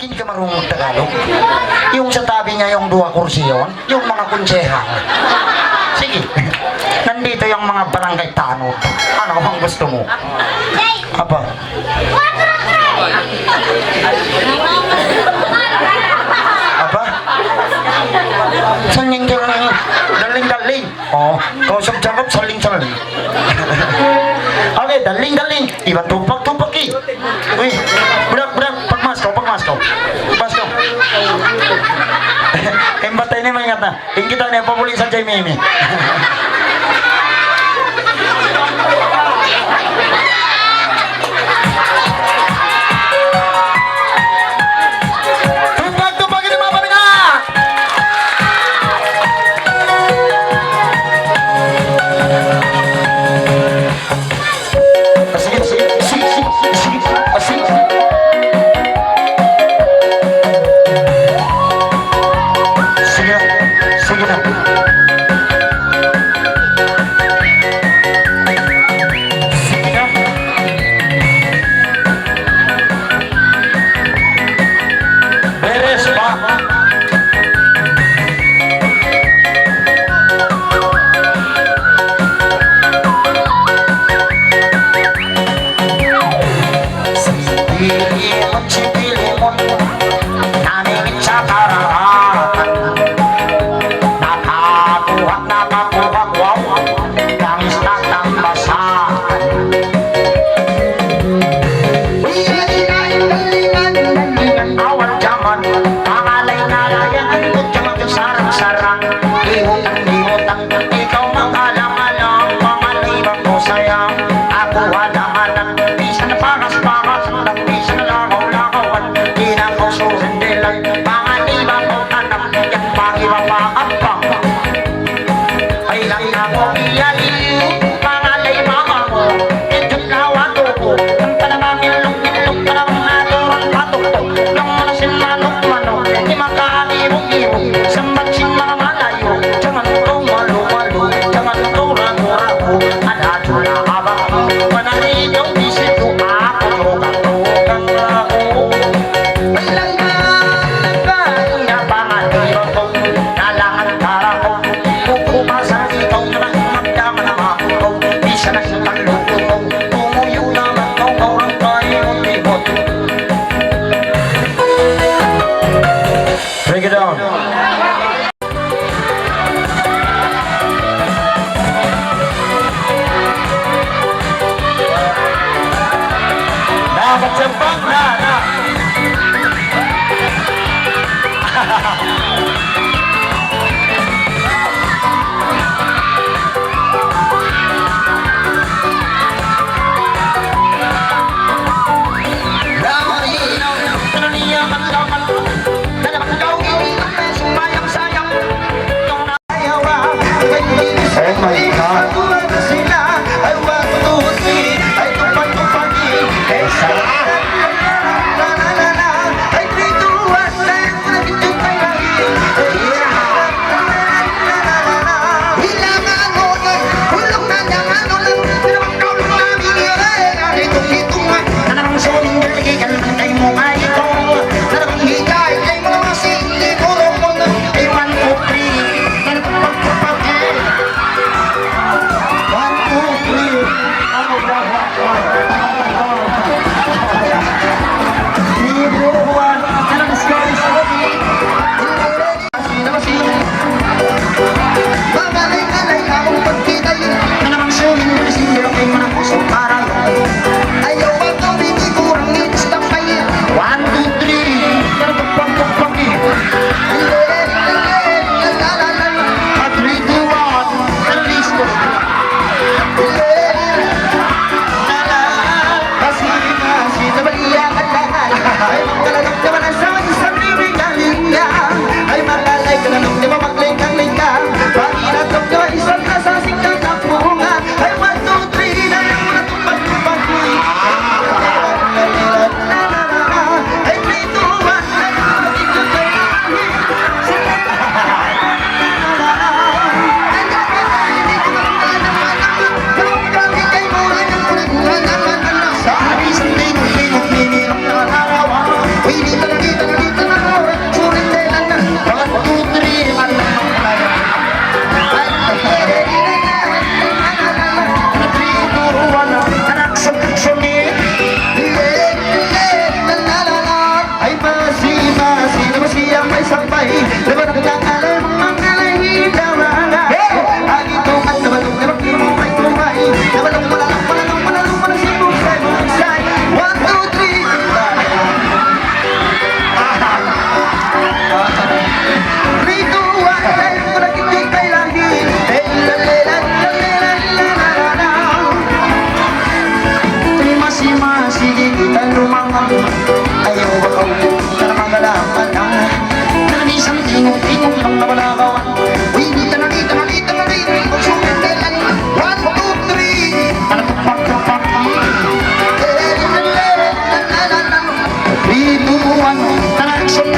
hindi ka marunong Tagalog. Yung sa tabi niya, yung dua kursi yun, yung mga konsehal. Sige. Nandito yung mga barangay tanod. Ano ang gusto mo? Apa? Apa? Saling daling. Oh, kausap jawab saling. Okay, daling. Iba tumpak ki. Uy, berak, pagmas kau. Embatay ni maingat na. Yung kita niya pabuli sa Jay Mimi. Tumpag ini mga paninga! Sige na. Beres ba? Sipilimon namingit sa karahatan. Nakakuha, wow, langis na tambasan. Awan jaman, pangalay-ngalayan, kutsang sarang-sarang. Limutan, ikaw mang-alang-alang, mga libang ko sayang. Ako halang-halang, di sa napangas-pangas, di sa nalakaw-lakawan, di na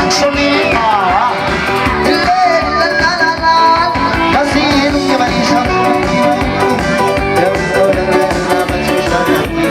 Sumika. Ilan kasi nung yaman isang yung ko na naman sa sarili.